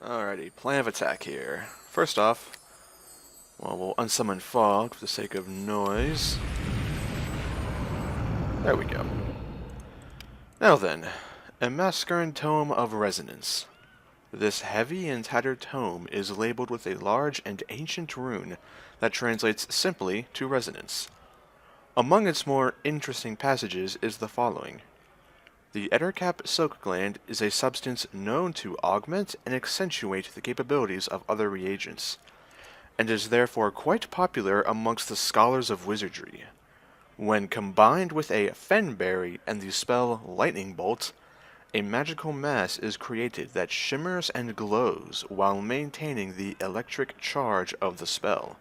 Alrighty, plan of attack here. First off, well, we'll unsummon fog for the sake of noise. There we go. Now then, a masculine tome of resonance. This heavy and tattered tome is labeled with a large and ancient rune that translates simply to resonance. Among its more interesting passages is the following. The Ettercap silk gland is a substance known to augment and accentuate the capabilities of other reagents, and is therefore quite popular amongst the scholars of wizardry. When combined with a fenberry and the spell Lightning Bolt, a magical mass is created that shimmers and glows while maintaining the electric charge of the spell.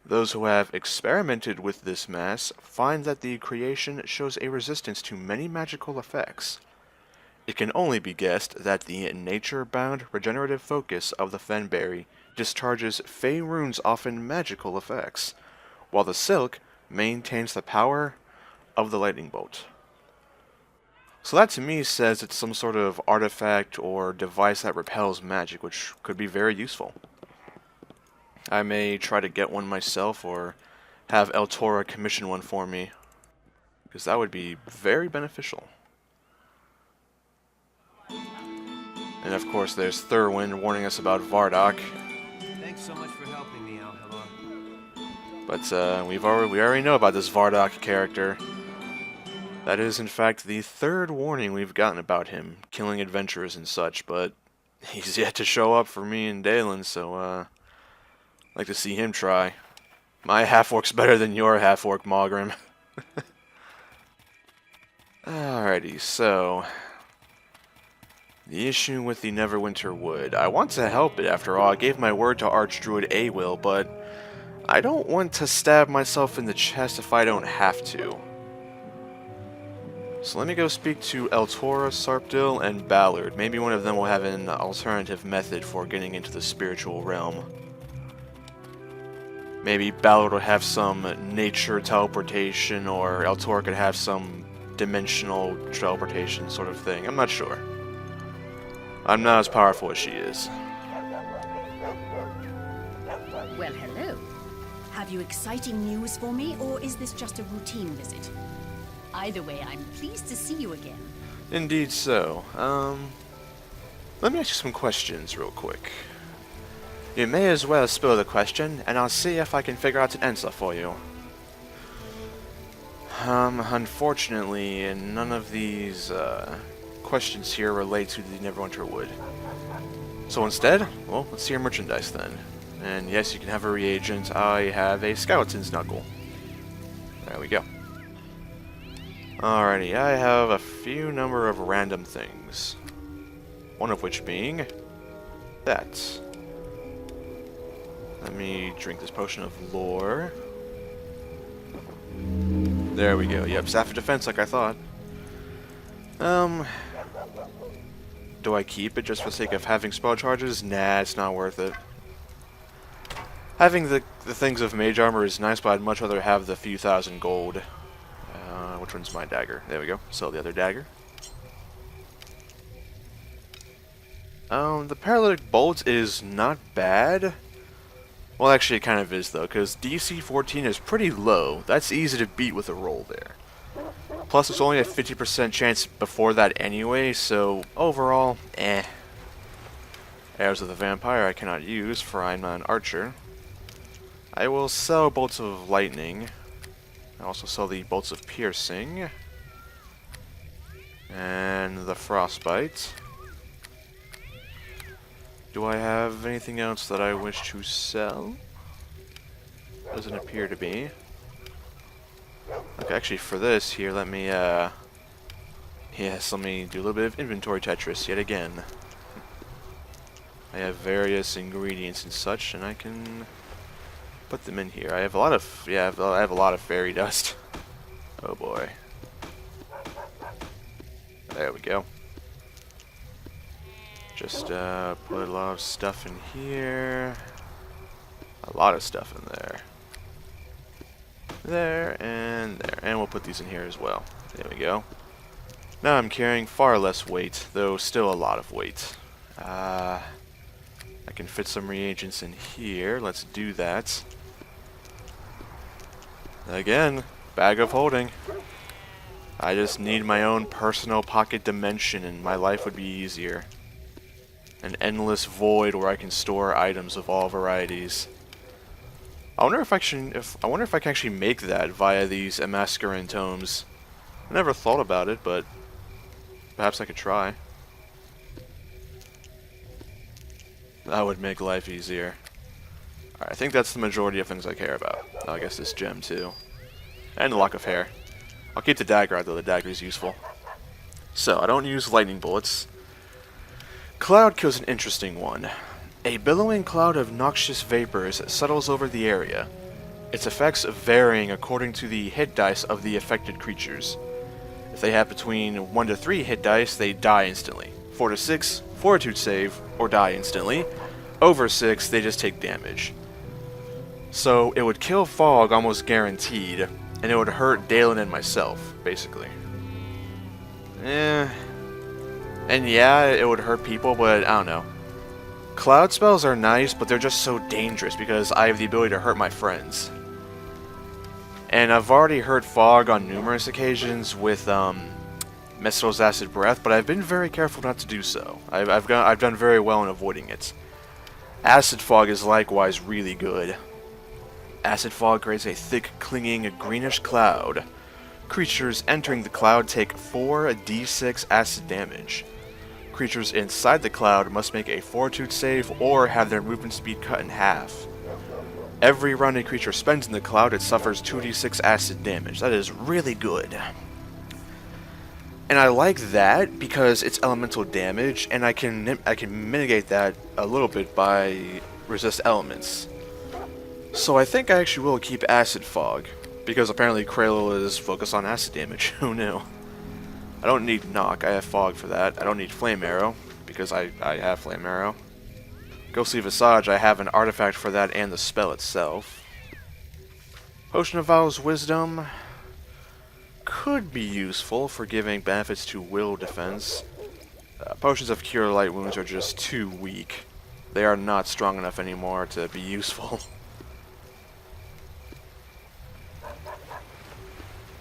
Those who have experimented with this mass find that the creation shows a resistance to many magical effects. It can only be guessed that the nature-bound regenerative focus of the Fenberry discharges Faerun's often magical effects, while the silk maintains the power of the lightning bolt. So that to me says it's some sort of artifact or device that repels magic, which could be very useful. I may try to get one myself or have El Tora commission one for me, because that would be very beneficial. And of course there's Thurwin warning us about Vardok. Thanks so much for helping me, Al-Halar. But we already know about this Vardok character. That is in fact the third warning we've gotten about him, killing adventurers and such, but he's yet to show up for me and Dalen, so I'd like to see him try. My half-orc's better than your half-orc, Mogrim. Alrighty, so the issue with the Neverwinter wood. I want to help it after all. I gave my word to Archdruid Awill, but I don't want to stab myself in the chest if I don't have to. So let me go speak to El Tora, Sarpdil, and Ballard. Maybe one of them will have an alternative method for getting into the spiritual realm. Maybe Ballard will have some nature teleportation, or El Tora could have some dimensional teleportation sort of thing. I'm not sure. I'm not as powerful as she is. Well, hello. Have you exciting news for me, or is this just a routine visit? Either way, I'm pleased to see you again. Indeed so. Let me ask you some questions real quick. You may as well spill the question, and I'll see if I can figure out an answer for you. Unfortunately, none of these, questions here relate to the Neverwinter wood. So instead, well, let's see your merchandise then. And yes, you can have a reagent. I have a skeleton's knuckle. There we go. Alrighty, I have a few number of random things. One of which being that. Let me drink this potion of lore. There we go. Yep, staff of defense like I thought. Do I keep it just for the sake of having spell charges? Nah, it's not worth it. Having the things of mage armor is nice, but I'd much rather have the few thousand gold. Which one's my dagger? There we go. Sell the other dagger. The paralytic bolt is not bad. Well, actually it kind of is though, because DC 14 is pretty low. That's easy to beat with a roll there. Plus it's only a 50% chance before that anyway, so overall, eh. Arrows of the Vampire I cannot use, for I'm not an archer. I will sell bolts of lightning. I also sell the bolts of piercing. And the frostbite. Do I have anything else that I wish to sell? Doesn't appear to be. Okay, actually for this here, let me, yes, let me do a little bit of inventory Tetris yet again. I have various ingredients and such, and I can put them in here. I have a lot of, yeah, I have a lot of fairy dust. Oh boy. There we go. Just put a lot of stuff in here. A lot of stuff in there. There, and we'll put these in here as well. There we go. Now I'm carrying far less weight, though still a lot of weight. I can fit some reagents in here. Let's do that. Again, bag of holding. I just need my own personal pocket dimension and my life would be easier. An endless void where I can store items of all varieties. I wonder if I can actually make that via these Emascarin tomes. I never thought about it, but perhaps I could try. That would make life easier. Alright, I think that's the majority of things I care about. Oh, I guess this gem too. And a lock of hair. I'll keep the dagger out though, the dagger is useful. So, I don't use lightning bullets. Cloud Kill's an interesting one. A billowing cloud of noxious vapors settles over the area, its effects varying according to the hit dice of the affected creatures. If they have between 1 to 3 hit dice, they die instantly. 4 to 6, fortitude save, or die instantly. Over 6, they just take damage. So it would kill Fog almost guaranteed, and it would hurt Dalen and myself, basically. And yeah, it would hurt people, but I don't know. Cloud spells are nice, but they're just so dangerous because I have the ability to hurt my friends. And I've already hurt Fog on numerous occasions with Mestro's Acid Breath, but I've been very careful not to do so. I've done very well in avoiding it. Acid Fog is likewise really good. Acid Fog creates a thick, clinging, greenish cloud. Creatures entering the cloud take 4d6 acid damage. Creatures inside the cloud must make a fortitude save or have their movement speed cut in half. Every round a creature spends in the cloud, it suffers 2d6 acid damage. That is really good. And I like that because it's elemental damage, and I can mitigate that a little bit by resist elements. So I think I actually will keep Acid Fog, because apparently Krael is focused on acid damage. Who knew? I don't need Knock, I have Fog for that. I don't need Flame Arrow, because I have Flame Arrow. Ghostly Visage, I have an artifact for that and the spell itself. Potion of Vows Wisdom could be useful for giving benefits to will defense. Potions of Cure Light Wounds are just too weak. They are not strong enough anymore to be useful.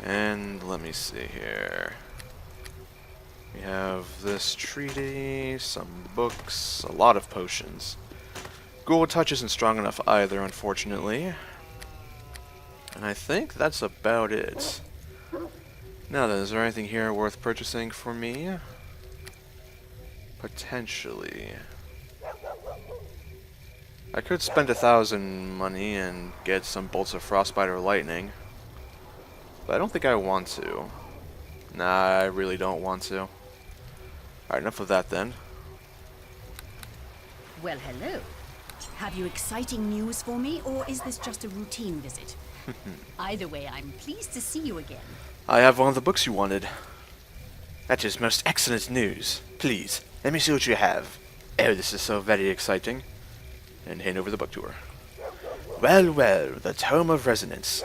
And let me see here. We have this treaty, some books, a lot of potions. Ghoul Touch isn't strong enough either, unfortunately. And I think that's about it. Now then, is there anything here worth purchasing for me? Potentially. I could spend 1,000 money and get some bolts of frostbite or lightning. But I don't think I want to. Nah, I really don't want to. Alright, enough of that then. Well, hello. Have you exciting news for me, or is this just a routine visit? Either way, I'm pleased to see you again. I have one of the books you wanted. That is most excellent news. Please, let me see what you have. Oh, this is so very exciting. And hand over the book to her. Well, well, the Tome of Resonance.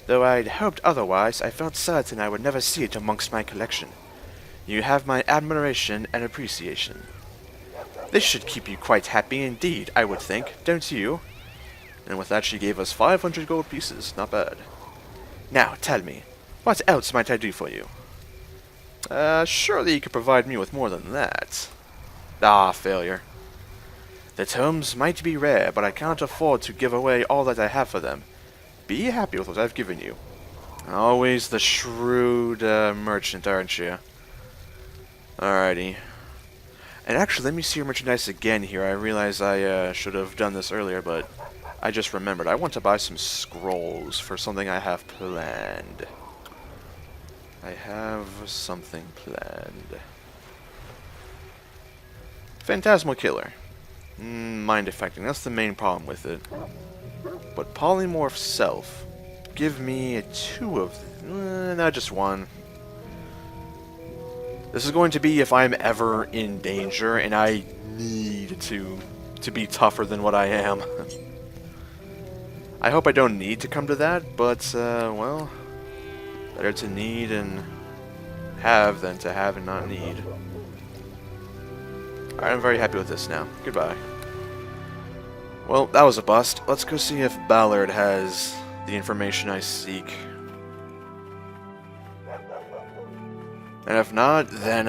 Though I'd hoped otherwise, I felt certain I would never see it amongst my collection. You have my admiration and appreciation. This should keep you quite happy indeed, I would think, don't you? And with that she gave us 500 gold pieces, not bad. Now, tell me, what else might I do for you? Surely you could provide me with more than that. Ah, failure. The tomes might be rare, but I cannot afford to give away all that I have for them. Be happy with what I've given you. Always the shrewd merchant, aren't you? Alrighty. And actually, let me see your merchandise again here. I realize I should have done this earlier, but I just remembered. I want to buy some scrolls for something I have planned. I have something planned. Phantasmal Killer. Mind affecting. That's the main problem with it. But Polymorph Self. Give me 2 of them. Not just 1. This is going to be if I'm ever in danger and I need to be tougher than what I am. I hope I don't need to come to that, but, well, better to need and have than to have and not need. Alright, I'm very happy with this now. Goodbye. Well, that was a bust. Let's go see if Ballard has the information I seek. And if not, then,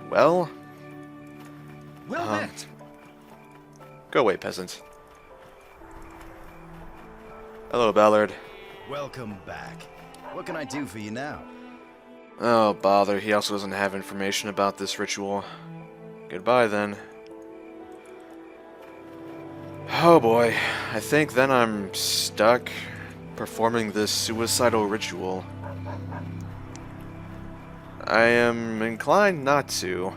well... Well met. Go away, peasant. Hello, Ballard. Welcome back. What can I do for you now? Oh, bother. He also doesn't have information about this ritual. Goodbye, then. Oh, boy. I think then I'm stuck performing this suicidal ritual. I am inclined not to.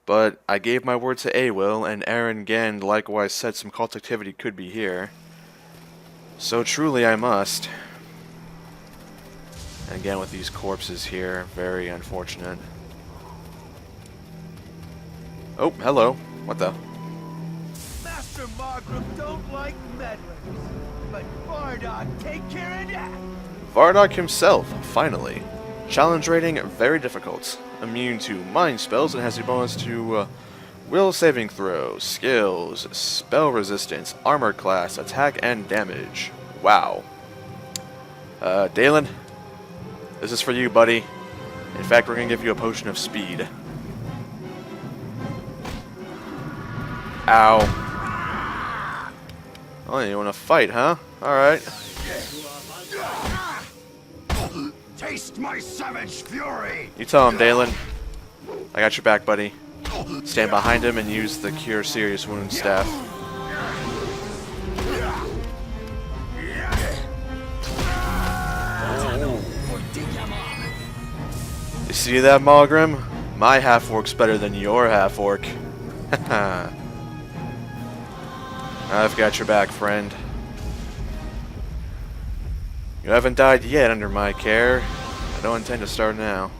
But I gave my word to Awil, and Aaron Gand likewise said some cult activity could be here. So truly I must. And again with these corpses here, very unfortunate. Oh, hello. What the? Master Margrim don't like meddlers, but Bardock take care of that. Vardock himself, finally. Challenge rating, very difficult. Immune to mind spells and has a bonus to will saving throws, skills, spell resistance, armor class, attack, and damage. Wow. Dalen, this is for you, buddy. In fact, we're gonna give you a potion of speed. Ow. Oh, you wanna fight, huh? Alright. Taste my savage fury! You tell him, Dalen. I got your back, buddy. Stand behind him and use the Cure Serious Wounds staff. You see that, Malgrim? My half-orc's better than your half-orc. I've got your back, friend. You haven't died yet under my care. I don't intend to start now.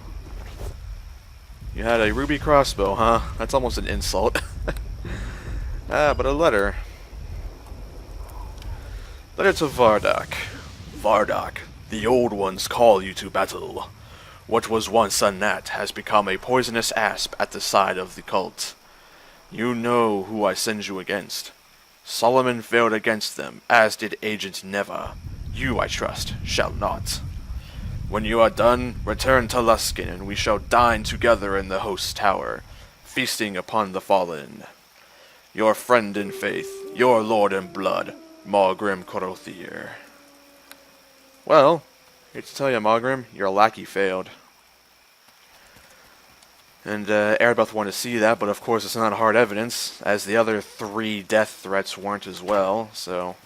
You had a ruby crossbow, huh? That's almost an insult. But a letter. Letter to Vardock. Vardock, the old ones call you to battle. What was once a gnat has become a poisonous asp at the side of the cult. You know who I send you against. Solomon failed against them, as did Agent Neva. You, I trust, shall not. When you are done, return to Luskin, and we shall dine together in the host tower, feasting upon the fallen. Your friend in faith, your lord in blood, Malgrim Korothier. Well, here to tell you, Malgrim, your lackey failed. And Erebeth wanted to see that, but of course it's not hard evidence, as the other 3 death threats weren't as well, so...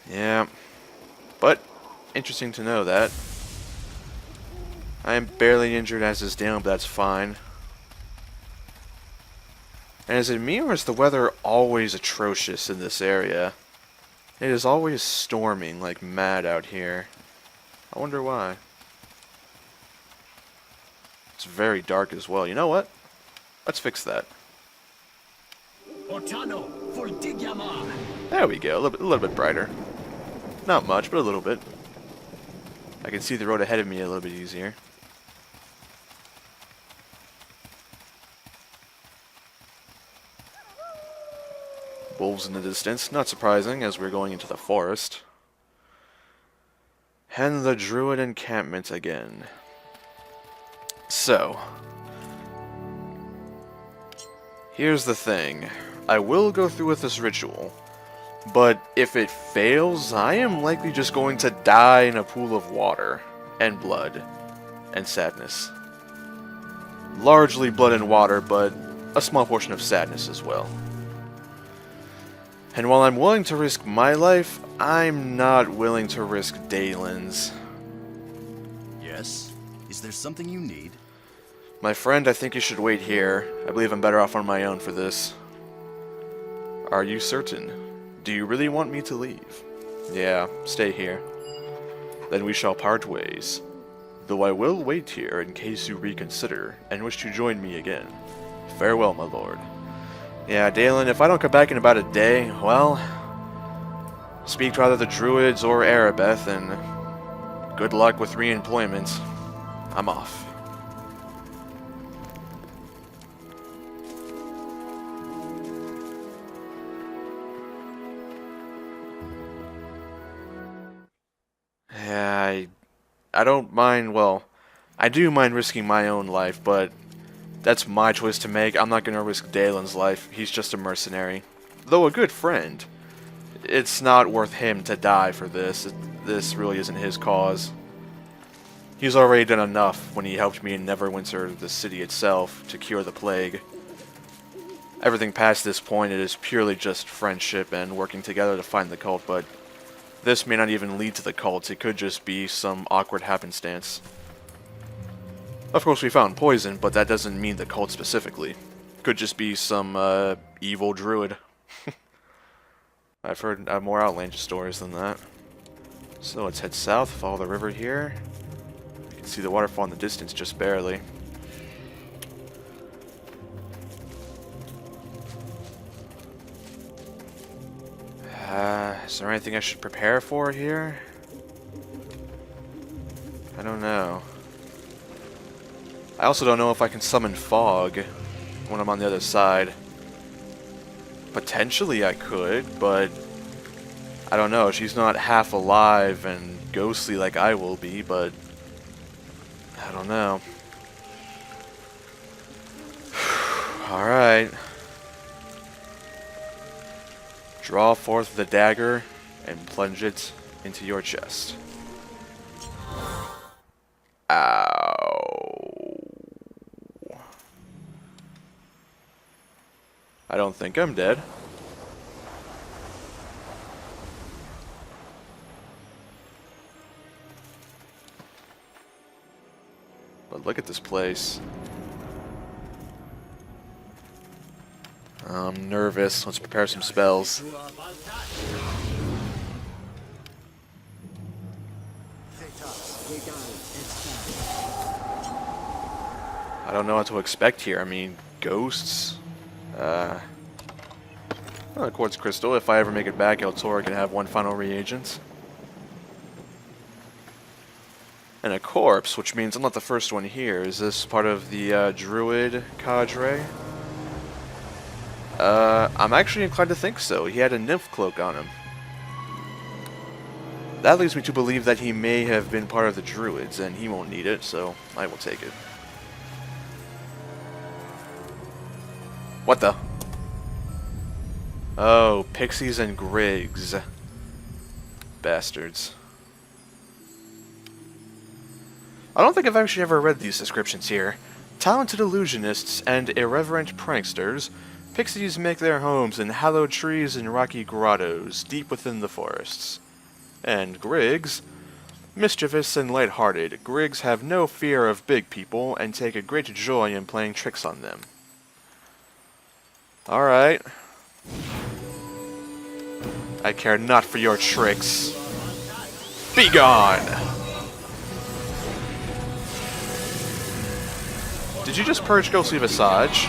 Yeah. But, interesting to know that. I am barely injured as is down, but that's fine. And is it me, or is the weather always atrocious in this area? It is always storming like mad out here. I wonder why. It's very dark as well. You know what? Let's fix that. There we go. A little bit brighter. Not much, but a little bit. I can see the road ahead of me a little bit easier. Wolves in the distance. Not surprising, as we're going into the forest. And the druid encampment again. So, here's the thing. I will go through with this ritual, but if it fails, I am likely just going to die in a pool of water, and blood, and sadness. Largely blood and water, but a small portion of sadness as well. And while I'm willing to risk my life, I'm not willing to risk Dalen's. Yes? Is there something you need? My friend, I think you should wait here. I believe I'm better off on my own for this. Are you certain? Do you really want me to leave? Yeah, stay here. Then we shall part ways. Though I will wait here in case you reconsider and wish to join me again. Farewell, my lord. Yeah, Dalen, if I don't come back in about a day, well... speak to either the Druids or Erebeth, and good luck with re-employment. I'm off. I don't mind, well, I do mind risking my own life, but that's my choice to make. I'm not going to risk Dalen's life. He's just a mercenary. Though a good friend. It's not worth him to die for this. This really isn't his cause. He's already done enough when he helped me in Neverwinter, the city itself, to cure the plague. Everything past this point, it is purely just friendship and working together to find the cult, but this may not even lead to the cult. It could just be some awkward happenstance. Of course, we found poison, but that doesn't mean the cult specifically. Could just be some evil druid. I've heard more outlandish stories than that. So let's head south, follow the river here. You can see the waterfall in the distance, just barely. Is there anything I should prepare for here? I don't know. I also don't know if I can summon fog when I'm on the other side. Potentially I could, but I don't know. She's not half alive and ghostly like I will be, but I don't know. Alright. Draw forth the dagger and plunge it into your chest. Ow. I don't think I'm dead. But look at this place. I'm nervous. Let's prepare some spells. I don't know what to expect here. I mean, ghosts. Quartz crystal. If I ever make it back, Entair can have one final reagent. And a corpse, which means I'm not the first one here. Is this part of the druid cadre? I'm actually inclined to think so. He had a nymph cloak on him. That leads me to believe that he may have been part of the druids, and he won't need it, so I will take it. What the? Oh, pixies and grigs. Bastards. I don't think I've actually ever read these descriptions here. Talented illusionists and irreverent pranksters, pixies make their homes in hallowed trees and rocky grottos deep within the forests. And grigs, mischievous and light-hearted, grigs have no fear of big people and take a great joy in playing tricks on them. Alright. I care not for your tricks. Be gone! Did you just purge Ghostly Visage?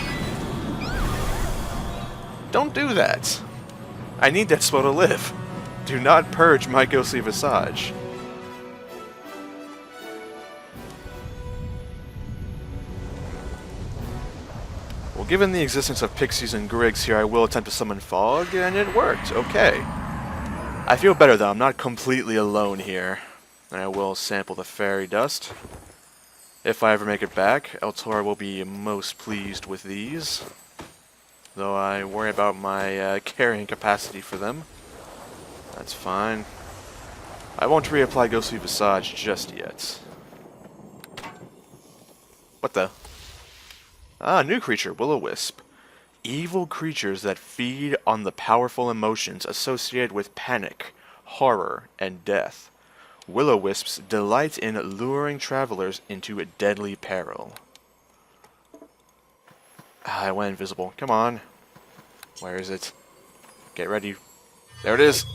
Don't do that. I need that spell to live. Do not purge my Ghostly Visage. Well, given the existence of pixies and grigs here, I will attempt to summon fog, and it worked. Okay. I feel better though. I'm not completely alone here. And I will sample the fairy dust. If I ever make it back, Entair will be most pleased with these. Though I worry about my carrying capacity for them. That's fine. I won't reapply Ghostly Visage just yet. What the? Ah, new creature, Will-O-Wisp. Evil creatures that feed on the powerful emotions associated with panic, horror, and death. Will-O-Wisps delight in luring travelers into a deadly peril. I went invisible. Come on. Where is it? Get ready. There it is.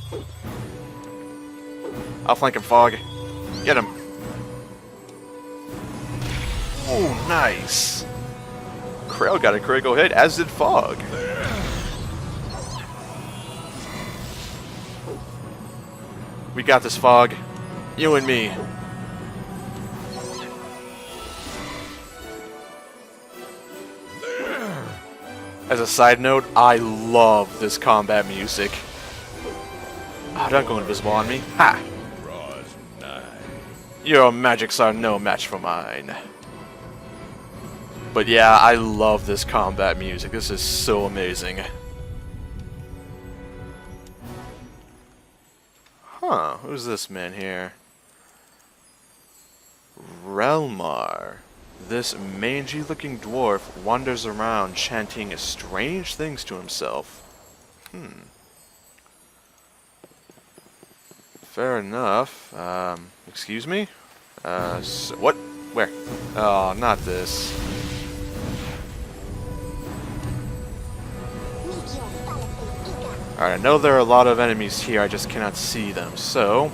I'll flank him, Fog. Get him. Oh, nice. Krael got a critical hit, as did Fog. We got this, Fog. You and me. As a side note, I love this combat music. Oh, don't go invisible on me. Ha! Draws nigh. Your magics are no match for mine. But yeah, I love this combat music. This is so amazing. Huh, who's this man here? Relmar. This mangy-looking dwarf wanders around chanting strange things to himself. Fair enough. Excuse me? So what? Where? Oh, not this. Alright, I know there are a lot of enemies here, I just cannot see them, so...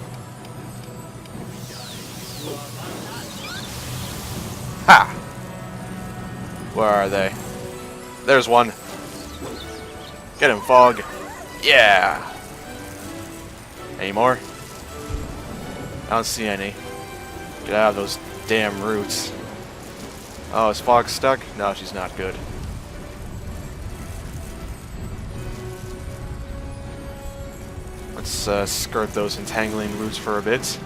Ha! Where are they? There's one. Get him, Fog. Yeah! Any more? I don't see any. Get out of those damn roots. Oh, is Fog stuck? No, she's not good. Let's skirt those entangling roots for a bit.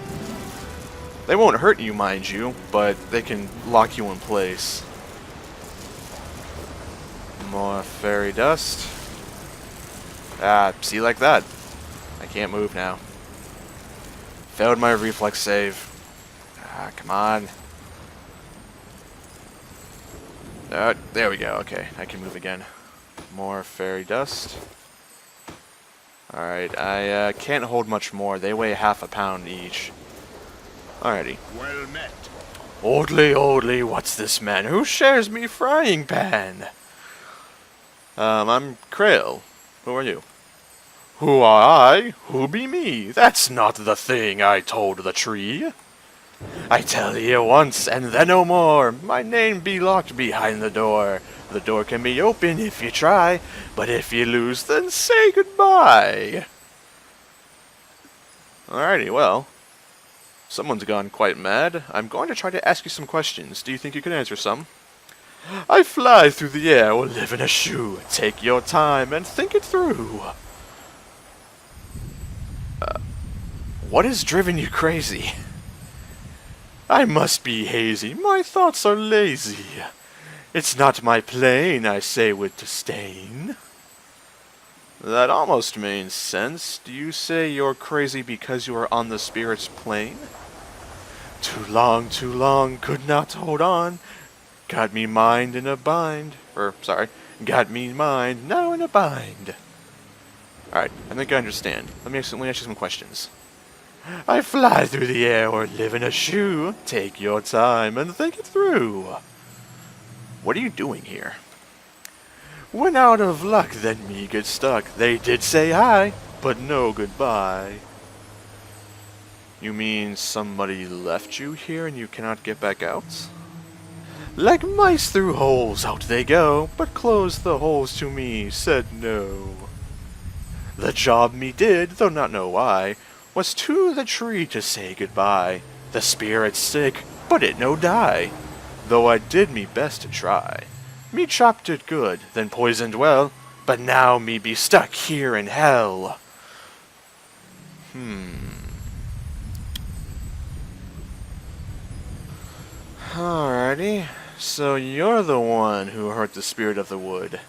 They won't hurt you, mind you, but they can lock you in place. More fairy dust. Ah, see, like that. I can't move now. Failed my reflex save. Ah, come on. There we go. Okay, I can move again. More fairy dust. Alright, I can't hold much more. They weigh half a pound each. Alrighty. Well met. Oldly, what's this man who shares me frying pan? I'm Krael. Who are you? Who are I? Who be me? That's not the thing I told the tree. I tell ye once, and then no more. My name be locked behind the door. The door can be open if you try, but if you lose, then say goodbye. Alrighty, well. Someone's gone quite mad. I'm going to try to ask you some questions. Do you think you can answer some? I fly through the air or live in a shoe. Take your time and think it through. What has driven you crazy? I must be hazy. My thoughts are lazy. It's not my plane, I say with disdain. That almost makes sense. Do you say you're crazy because you are on the spirit's plane? Too long, could not hold on. Got me mind in a bind. Got me mind now in a bind. Alright, I think I understand. Let me ask you some questions. I fly through the air or live in a shoe. Take your time and think it through. What are you doing here? When out of luck, then me get stuck. They did say hi, but no goodbye. You mean somebody left you here and you cannot get back out? Like mice through holes, out they go, but closed the holes to me, said no. The job me did, though not know why, was to the tree to say goodbye. The spirit's sick, but it no die. Though I did me best to try. Me chopped it good, then poisoned well, but now me be stuck here in hell. Alrighty, so you're the one who hurt the spirit of the wood.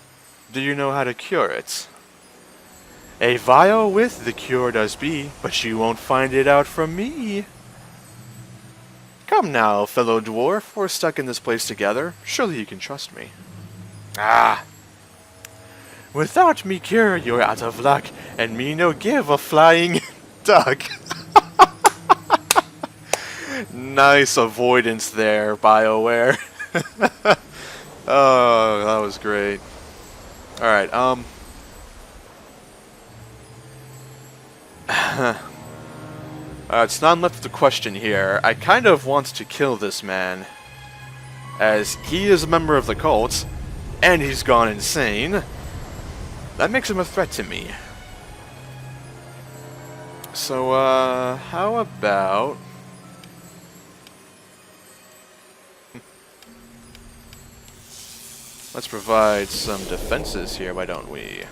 Do you know how to cure it? A vial with the cure does be, but you won't find it out from me. Come now, fellow dwarf, we're stuck in this place together. Surely you can trust me. Ah! Without me cure, you're out of luck, and me no give a flying duck. Nice avoidance there, BioWare. Oh, that was great. Alright, it's not left the question here. I kind of want to kill this man, as he is a member of the cult, and he's gone insane. That makes him a threat to me. So, how about... Let's provide some defenses here, why don't we?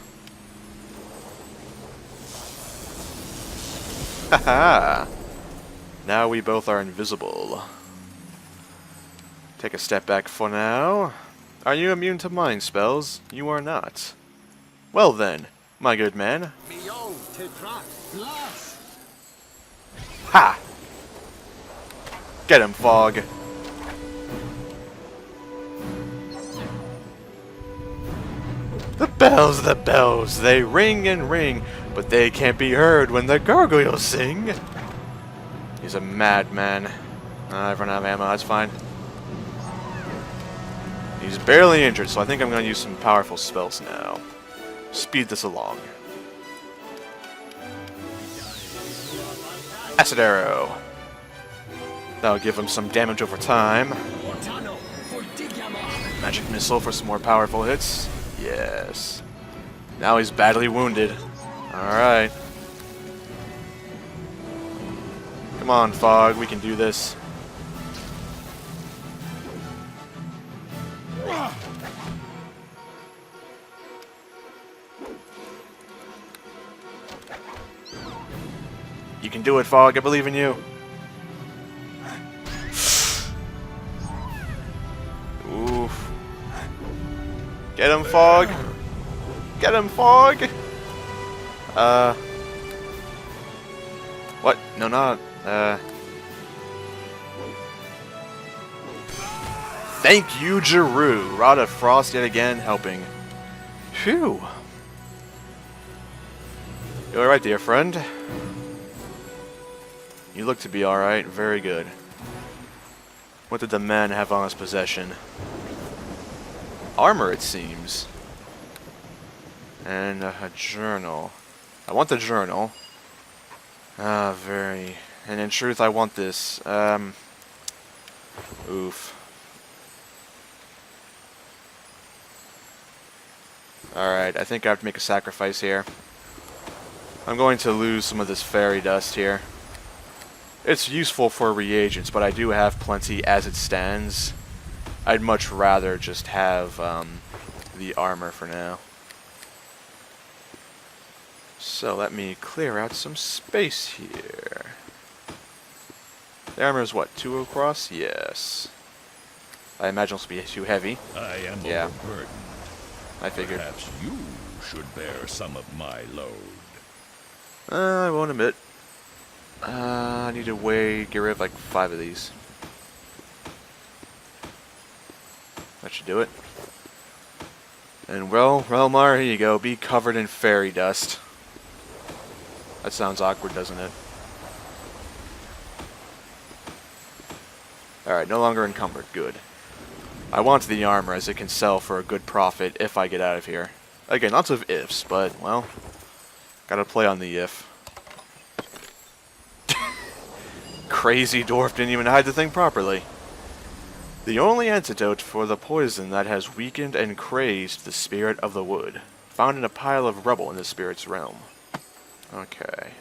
Haha! Now we both are invisible. Take a step back for now. Are you immune to mind spells? You are not. Well then, my good man. Ha! Get him, Fog. The bells, they ring and ring, but they can't be heard when the gargoyles sing. He's a madman. I've run out of ammo, that's fine. He's barely injured, so I think I'm going to use some powerful spells now. Speed this along. Acid Arrow. That'll give him some damage over time. Magic Missile for some more powerful hits. Yes. Now he's badly wounded. Alright. Come on, Fog, we can do this. You can do it, Fog, I believe in you. Oof. Get him, Fog! Get him, Fog! What? No, not. Thank you, Jeru. Rod of Frost yet again helping. Phew. You alright, dear friend? You look to be alright. Very good. What did the man have on his possession? Armor, it seems. And a journal. I want the journal. Ah, very. And in truth, I want this. Oof. Alright, I think I have to make a sacrifice here. I'm going to lose some of this fairy dust here. It's useful for reagents, but I do have plenty as it stands. I'd much rather just have the armor for now. So let me clear out some space here. The armor is what, 2 across? Yes. I imagine this will be too heavy. I am I overburdened. figured. Perhaps you should bear some of my load. I won't admit. I need to get rid of like 5 of these. That should do it. And well, Relmar, here you go. Be covered in fairy dust. That sounds awkward, doesn't it? Alright, no longer encumbered. Good. I want the armor as it can sell for a good profit if I get out of here. Again, lots of ifs, but, well, gotta play on the if. Crazy dwarf didn't even hide the thing properly. The only antidote for the poison that has weakened and crazed the spirit of the wood. Found in a pile of rubble in the spirit's realm. Okay.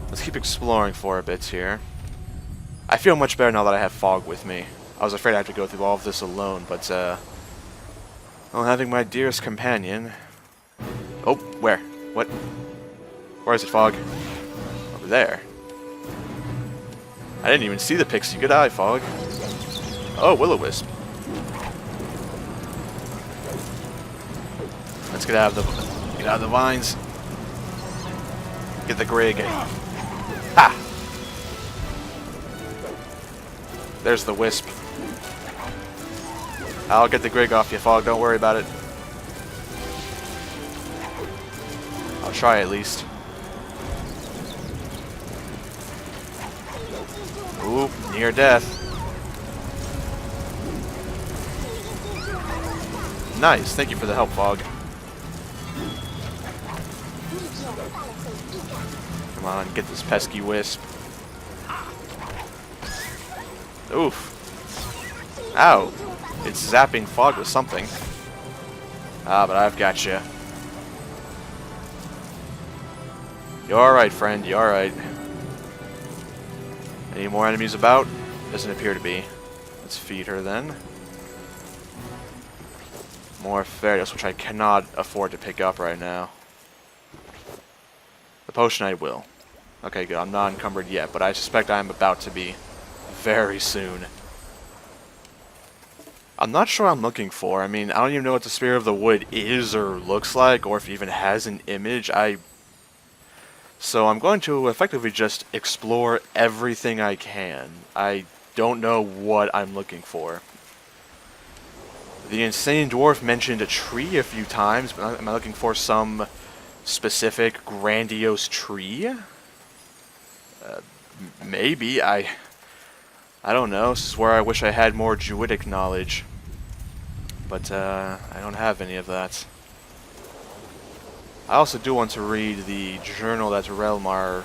Let's keep exploring for a bit here. I feel much better now that I have Fog with me. I was afraid I had to go through all of this alone, but, well, having my dearest companion... Oh, where? What? Where is it, Fog? Over there. I didn't even see the pixie. Good eye, Fog. Oh, Will-O-Wisp. Let's get out of the vines. Get the Grig. Ha! There's the Wisp. I'll get the Grig off you, Fog. Don't worry about it. I'll try at least. Ooh, near death. Nice. Thank you for the help, Fog. Come on, get this pesky Wisp. Oof. Ow. It's zapping Fog with something. Ah, but I've got you. You're alright, friend. You're alright. Any more enemies about? Doesn't appear to be. Let's feed her then. More fairy dust, which I cannot afford to pick up right now. The potion I will. Okay, good. I'm not encumbered yet, but I suspect I'm about to be very soon. I'm not sure what I'm looking for. I mean, I don't even know what the Spirit of the Wood is or looks like, or if it even has an image. So I'm going to effectively just explore everything I can. I don't know what I'm looking for. The Insane Dwarf mentioned a tree a few times, but am I looking for some specific grandiose tree? Maybe. I don't know. This is where I wish I had more Druidic knowledge. But I don't have any of that. I also do want to read the journal that Rayle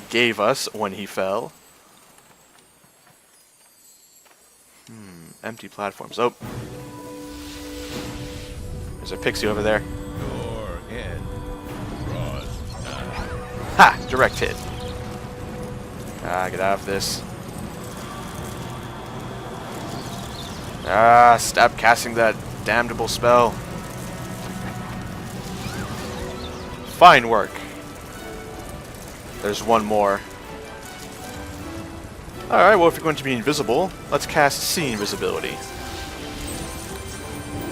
gave us when he fell. Empty platforms. Oh. There's a pixie over there. Your head draws none. Ha! Direct hit. Ah, get out of this. Ah, stop casting that damnable spell. Fine work. There's one more. Alright, well if you're going to be invisible, let's cast See Invisibility.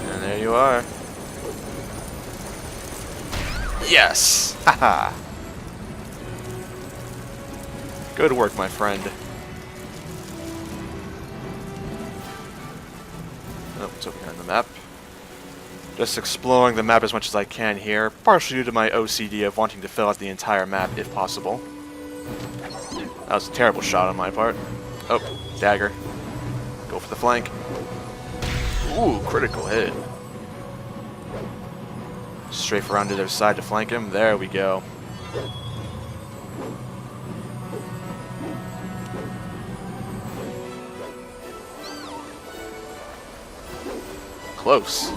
And there you are. Yes! Haha! Good work, my friend. Oh, it's over here on the map. Just exploring the map as much as I can here, partially due to my OCD of wanting to fill out the entire map if possible. That was a terrible shot on my part. Oh, dagger. Go for the flank. Ooh, critical hit. Strafe around to their side to flank him. There we go. Close.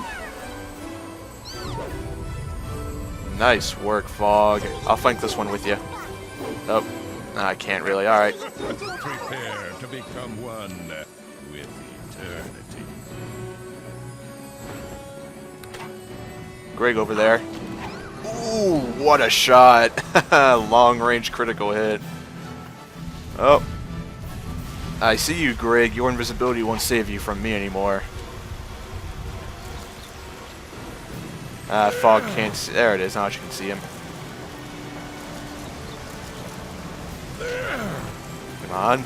Nice work, Fog. I'll flank this one with you. Oh, I can't really. Alright. Prepare to become one with eternity. Greg over there. Ooh, what a shot. Long range critical hit. Oh. I see you, Greg. Your invisibility won't save you from me anymore. Fog can't see. There it is. Now you can see him. Come on.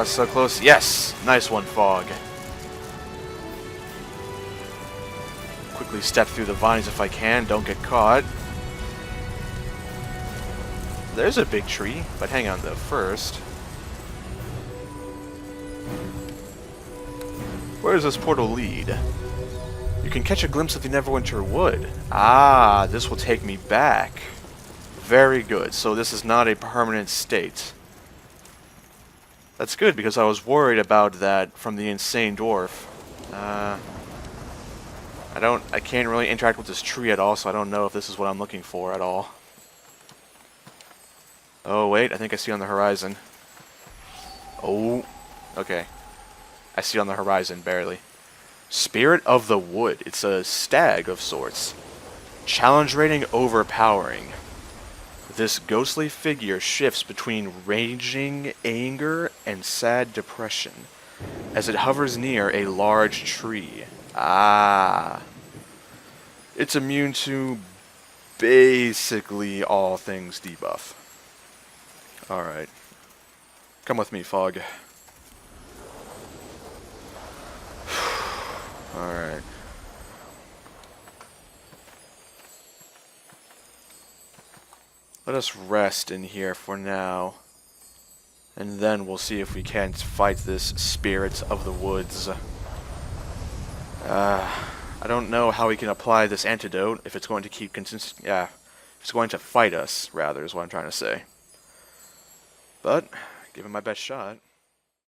So close. Yes! Nice one, Fog. Quickly step through the vines if I can. Don't get caught. There's a big tree, but hang on though. First, where does this portal lead? You can catch a glimpse of the Neverwinter Wood. Ah, this will take me back. Very good. So this is not a permanent state. That's good, because I was worried about that from the Insane Dwarf. I can't really interact with this tree at all, so I don't know if this is what I'm looking for at all. Oh, wait, I think I see on the horizon. Oh, okay. I see on the horizon, barely. Spirit of the Wood. It's a stag of sorts. Challenge rating overpowering. This ghostly figure shifts between raging anger and sad depression as it hovers near a large tree. Ah. It's immune to basically all things debuff. Alright. Come with me, Fog. Alright. Let us rest in here for now. And then we'll see if we can't fight this spirit of the woods. I don't know how we can apply this antidote, if it's going to keep if it's going to fight us, rather, is what I'm trying to say. But, give it my best shot.